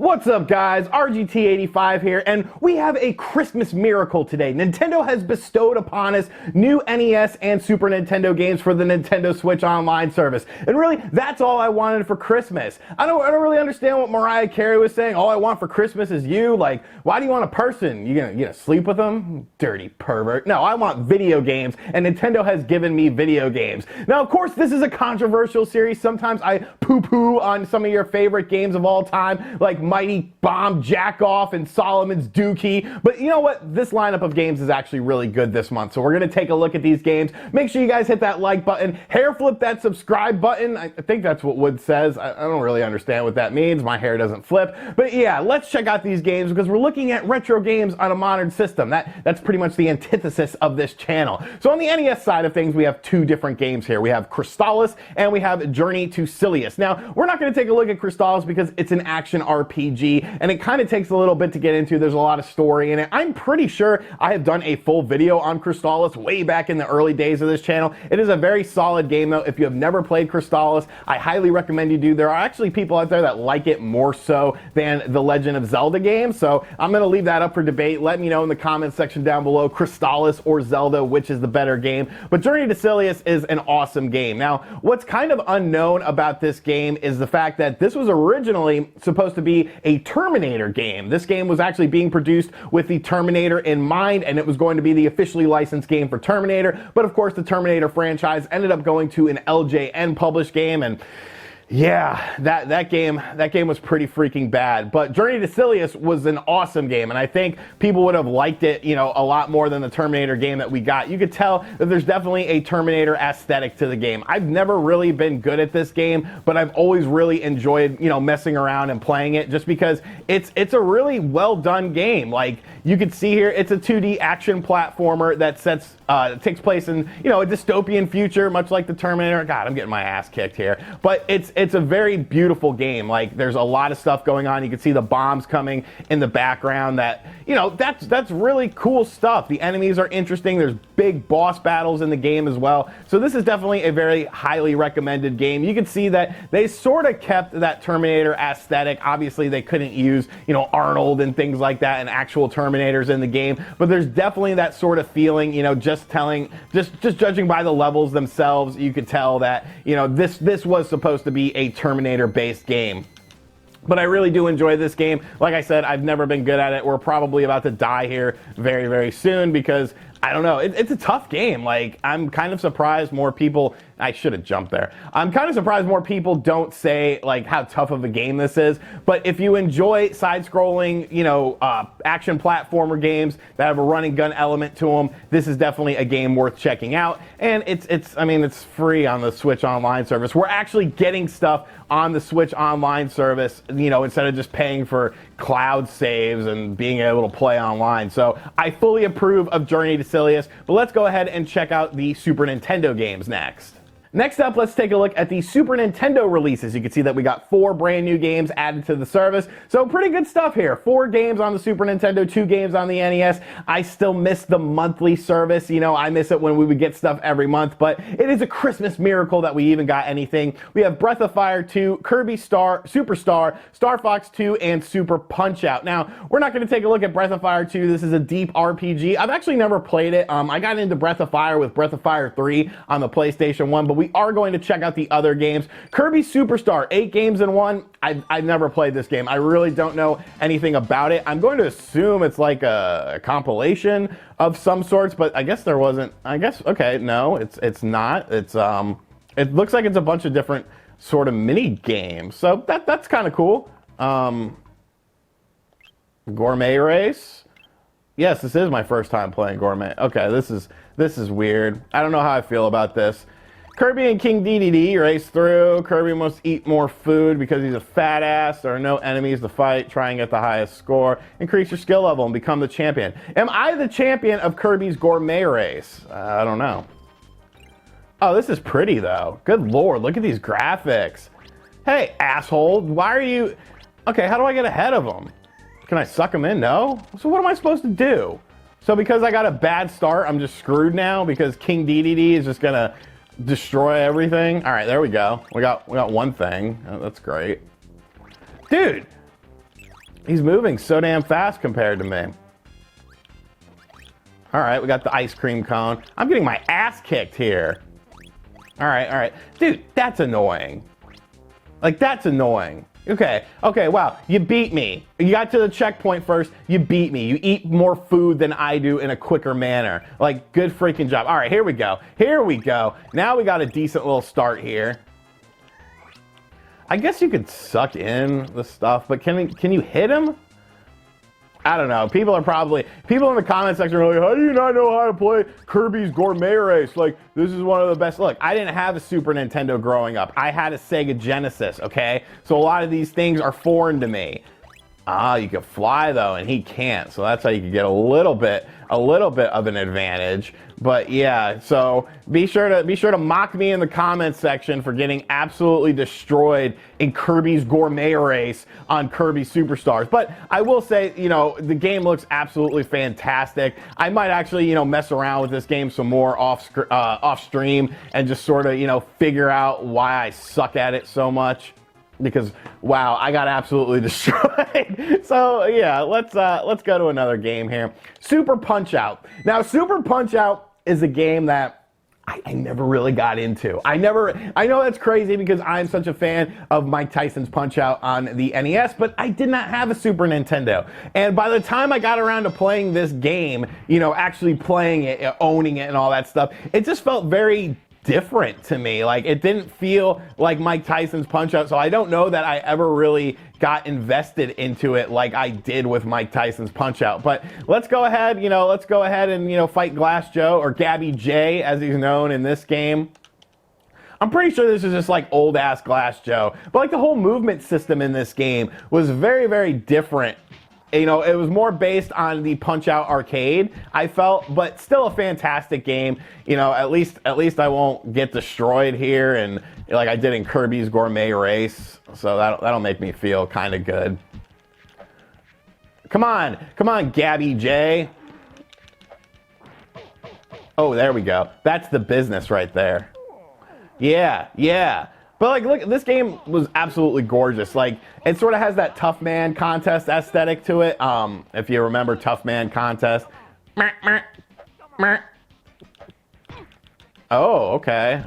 What's up guys, RGT85 here, and we have a Christmas miracle today. Nintendo has bestowed upon us new NES and Super Nintendo games for the Nintendo Switch Online service. And really, that's all I wanted for Christmas. I don't really understand what Mariah Carey was saying. All I want for Christmas is you. Like, why do you want a person? You gonna sleep with them? Dirty pervert. No, I want video games, and Nintendo has given me video games. Now, of course, this is a controversial series. Sometimes I poo-poo on some of your favorite games of all time, like Mighty Bomb, Jack Off, and Solomon's Dookie. But you know what? This lineup of games is actually really good this month. So we're going to take a look at these games. Make sure you guys hit that like button, hair flip that subscribe button. I think that's what Wood says. I don't really understand what that means. My hair doesn't flip. But yeah, let's check out these games because we're looking at retro games on a modern system. That's pretty much the antithesis of this channel. So on the NES side of things, we have two different games here. We have Crystalis and we have Journey to Silius. Now, we're not going to take a look at Crystalis because it's an action RPG. And it kind of takes a little bit to get into. There's a lot of story in it. I'm pretty sure I have done a full video on Crystalis way back in the early days of this channel. It is a very solid game though. If you have never played Crystalis, I highly recommend you do. There are actually people out there that like it more so than the Legend of Zelda game. So I'm going to leave that up for debate. Let me know in the comments section down below, Crystalis or Zelda, which is the better game. But Journey to Silius is an awesome game. Now, what's kind of unknown about this game is the fact that this was originally supposed to be a Terminator game. This game was actually being produced with the Terminator in mind, and it was going to be the officially licensed game for Terminator. But of course, the Terminator franchise ended up going to an LJN published game, and yeah, that game was pretty freaking bad. But Journey to Silius was an awesome game, and I think people would have liked it, you know, a lot more than the Terminator game that we got. You could tell that there's definitely a Terminator aesthetic to the game. I've never really been good at this game, but I've always really enjoyed, you know, messing around and playing it just because it's a really well done game. Like you can see here, it's a 2D action platformer that takes place in, you know, a dystopian future, much like the Terminator. God, I'm getting my ass kicked here, but it's a very beautiful game. Like there's a lot of stuff going on. You can see the bombs coming in the background. That, you know, that's really cool stuff. The enemies are interesting. There's big boss battles in the game as well. So this is definitely a very highly recommended game. You can see that they sort of kept that Terminator aesthetic. Obviously they couldn't use, you know, Arnold and things like that and actual Terminators in the game, but there's definitely that sort of feeling, you know, just judging by the levels themselves, you could tell that, you know, this was supposed to be a Terminator-based game. But I really do enjoy this game. Like I said, I've never been good at it. We're probably about to die here very, very soon because, I don't know, it's a tough game. Like, I'm kind of surprised more people, I should have jumped there. I'm kind of surprised more people don't say, like, how tough of a game this is. But if you enjoy side-scrolling, you know, action platformer games that have a running gun element to them, this is definitely a game worth checking out. And I mean, it's free on the Switch Online service. We're actually getting stuff on the Switch Online service, you know, instead of just paying for cloud saves and being able to play online. So I fully approve of Journey to Silius, but let's go ahead and check out the Super Nintendo games next. Next up, let's take a look at the Super Nintendo releases. You can see that we got 4 brand new games added to the service. So pretty good stuff here. 4 games on the Super Nintendo, 2 games on the NES. I still miss the monthly service. You know, I miss it when we would get stuff every month, but it is a Christmas miracle that we even got anything. We have Breath of Fire 2, Kirby Superstar, Star Fox 2, and Super Punch-Out. Now, we're not going to take a look at Breath of Fire 2. This is a deep RPG. I've actually never played it. I got into Breath of Fire with Breath of Fire 3 on the PlayStation 1, but we are going to check out the other games. Kirby Superstar, 8 games in 1. I've never played this game. I really don't know anything about it. I'm going to assume it's like a compilation of some sorts, but I guess there wasn't. I guess, okay, no, it's not. It looks like it's a bunch of different sort of mini games. So that's kind of cool. Gourmet Race. Yes, this is my first time playing Gourmet. Okay, this is weird. I don't know how I feel about this. Kirby and King DDD race through. Kirby must eat more food because he's a fat ass. There are no enemies to fight. Try and get the highest score. Increase your skill level and become the champion. Am I the champion of Kirby's Gourmet Race? I don't know. Oh, this is pretty though. Good lord, look at these graphics. Hey, asshole, why are you... Okay, how do I get ahead of him? Can I suck him in? No? So what am I supposed to do? So because I got a bad start, I'm just screwed now because King DDD is just gonna destroy everything. All right, there we go. We got one thing. Oh, that's great. Dude, He's moving so damn fast compared to me. All right, we got the ice cream cone. I'm getting my ass kicked here. All right. Dude, that's annoying. Like, that's annoying. Okay, wow, you beat me. You got to the checkpoint first, you beat me. You eat more food than I do in a quicker manner. Like, good freaking job. All right, here we go. Now we got a decent little start here. I guess you could suck in the stuff, but can you hit him? I don't know. People in the comment section are like, how do you not know how to play Kirby's Gourmet Race? Like, this is one of the best. Look, I didn't have a Super Nintendo growing up. I had a Sega Genesis, okay? So a lot of these things are foreign to me. You can fly though, and he can't. So that's how you can get a little bit of an advantage. But yeah, so be sure to mock me in the comments section for getting absolutely destroyed in Kirby's Gourmet Race on Kirby Superstars. But I will say, you know, the game looks absolutely fantastic. I might actually, you know, mess around with this game some more off stream and just sort of, you know, figure out why I suck at it so much. Because wow, I got absolutely destroyed. So yeah, let's go to another game here. Super Punch-Out. Now, Super Punch-Out is a game that I never really got into. I know that's crazy because I'm such a fan of Mike Tyson's Punch-Out on the NES, but I did not have a Super Nintendo. And by the time I got around to playing this game, you know, actually playing it, owning it and all that stuff, it just felt very different to me. Like, it didn't feel like Mike Tyson's Punch-Out, so I don't know that I ever really got invested into it like I did with Mike Tyson's Punch-Out. But let's go ahead and, you know, fight Glass Joe, or Gabby J as he's known in this game. I'm pretty sure this is just like old ass Glass Joe, but like the whole movement system in this game was very, very different. You know, it was more based on the Punch-Out arcade, I felt, but still a fantastic game. You know, at least I won't get destroyed here, and like I did in Kirby's Gourmet Race, so that'll make me feel kind of good. Come on, Gabby J. Oh, there we go. That's the business right there. Yeah. But like, look, this game was absolutely gorgeous. Like, it sort of has that Tough Man Contest aesthetic to it. If you remember Tough Man Contest. Oh, okay.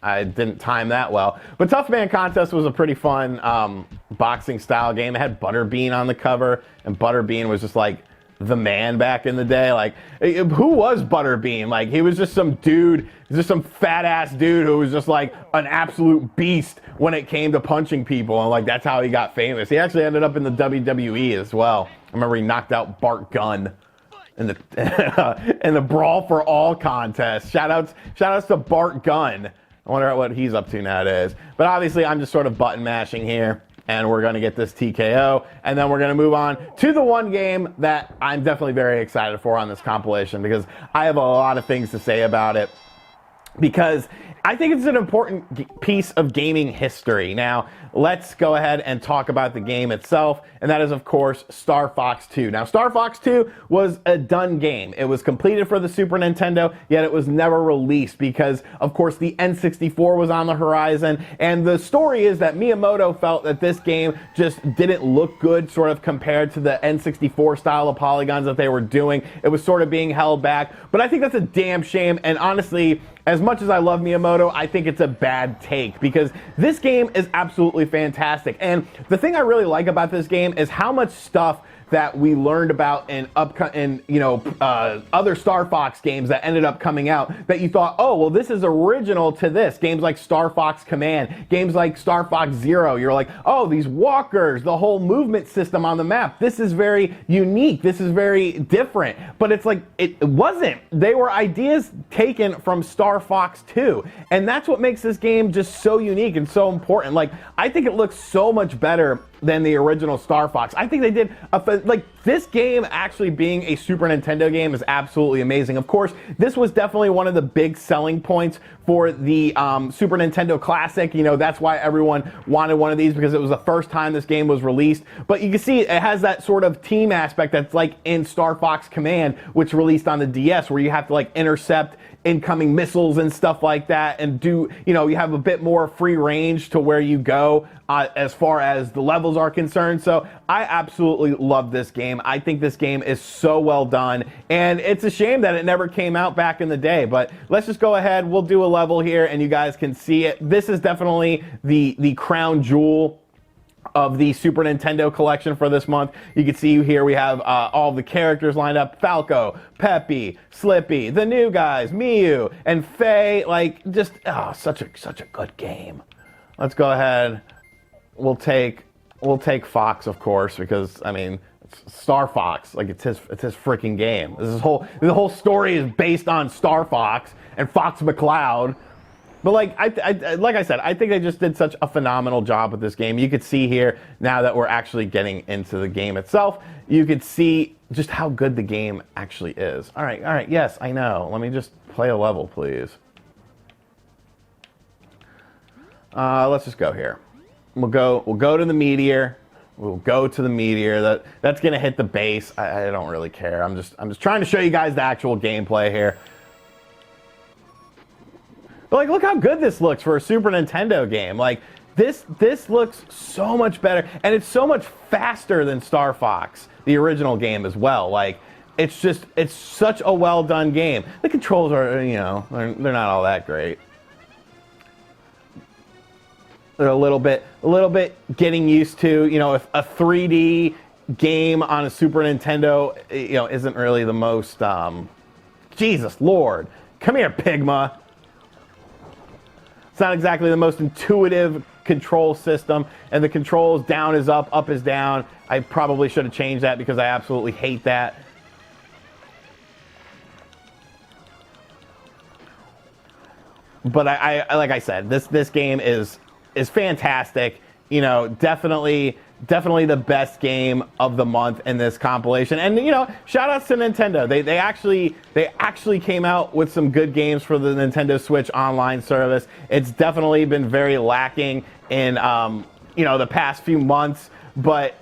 I didn't time that well. But Tough Man Contest was a pretty fun boxing style game. It had Butterbean on the cover, and Butterbean was just like the man back in the day. Like, who was Butterbean? Like, he was just some dude, just some fat ass dude who was just like an absolute beast when it came to punching people, and like that's how he got famous. He actually ended up in the WWE as well. I remember he knocked out Bart Gunn in the Brawl for All contest. Shout outs to Bart Gunn. I wonder what he's up to nowadays. But obviously I'm just sort of button mashing here, and we're going to get this TKO, and then we're going to move on to the one game that I'm definitely very excited for on this compilation, because I have a lot of things to say about it, because I think it's an important piece of gaming history. Now, let's go ahead and talk about the game itself, and that is, of course, Star Fox 2. Now, Star Fox 2 was a done game. It was completed for the Super Nintendo, yet it was never released because, of course, the N64 was on the horizon, and the story is that Miyamoto felt that this game just didn't look good, sort of compared to the N64 style of polygons that they were doing. It was sort of being held back, but I think that's a damn shame, and honestly, as much as I love Miyamoto, I think it's a bad take, because this game is absolutely fantastic. And the thing I really like about this game is how much stuff that we learned about in other Star Fox games that ended up coming out that you thought, oh, well, this is original to this. Games like Star Fox Command, games like Star Fox Zero. You're like, oh, these walkers, the whole movement system on the map, this is very unique. This is very different. But it's like, it wasn't. They were ideas taken from Star Fox 2. And that's what makes this game just so unique and so important. Like, I think it looks so much better than the original Star Fox. I think they did this game actually being a Super Nintendo game is absolutely amazing. Of course, this was definitely one of the big selling points for the Super Nintendo Classic. You know, that's why everyone wanted one of these, because it was the first time this game was released. But you can see it has that sort of team aspect that's like in Star Fox Command, which released on the DS, where you have to like intercept incoming missiles and stuff like that, and do, you know, you have a bit more free range to where you go as far as the levels are concerned. So I absolutely love this game. I think this game is so well done, and it's a shame that it never came out back in the day. But let's just go ahead. We'll do a level here, and you guys can see it. This is definitely the crown jewel of the Super Nintendo collection for this month. You can see here we have all the characters lined up: Falco, Peppy, Slippy, the new guys, Miyu, and Faye. Like, just such a good game. Let's go ahead. We'll take Fox, of course, because I mean, it's Star Fox. Like, it's his freaking game. The whole story is based on Star Fox and Fox McCloud. But like I said, I think they just did such a phenomenal job with this game. You could see here, now that we're actually getting into the game itself, you could see just how good the game actually is. All right, yes, I know. Let me just play a level, please. Let's just go here. We'll go to the meteor. We'll go to the meteor. That's gonna hit the base. I don't really care. I'm just trying to show you guys the actual gameplay here. But like, look how good this looks for a Super Nintendo game. Like, this looks so much better, and it's so much faster than Star Fox, the original game, as well. Like, it's such a well done game. The controls are, you know, they're not all that great. They're a little bit getting used to, you know, if a 3D game on a Super Nintendo, you know, isn't really the most, Jesus Lord. Come here, Pigma. It's not exactly the most intuitive control system, and the controls, down is up is down. I probably should have changed that because I absolutely hate that. But I like I said, this game is fantastic. You know, definitely the best game of the month in this compilation. And you know, shout outs to Nintendo. They actually came out with some good games for the Nintendo Switch online service. It's definitely been very lacking in you know, the past few months, but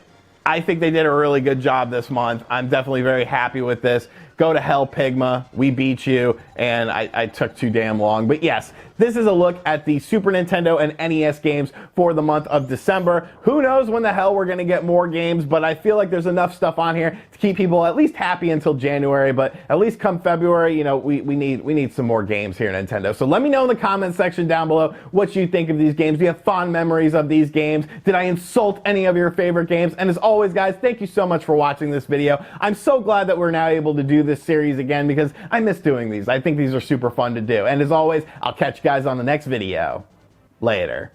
I think they did a really good job this month. I'm definitely very happy with this. Go to hell, Pigma. We beat you, and I took too damn long. But yes, this is a look at the Super Nintendo and NES games for the month of December. Who knows when the hell we're going to get more games, but I feel like there's enough stuff on here to keep people at least happy until January. But at least come February, you know, we need some more games here, Nintendo. So let me know in the comments section down below what you think of these games. Do you have fond memories of these games? Did I insult any of your favorite games? And as always, guys, thank you so much for watching this video. I'm so glad that we're now able to do this series again because I miss doing these. I think these are super fun to do. And as always, I'll catch you guys on the next video. Later.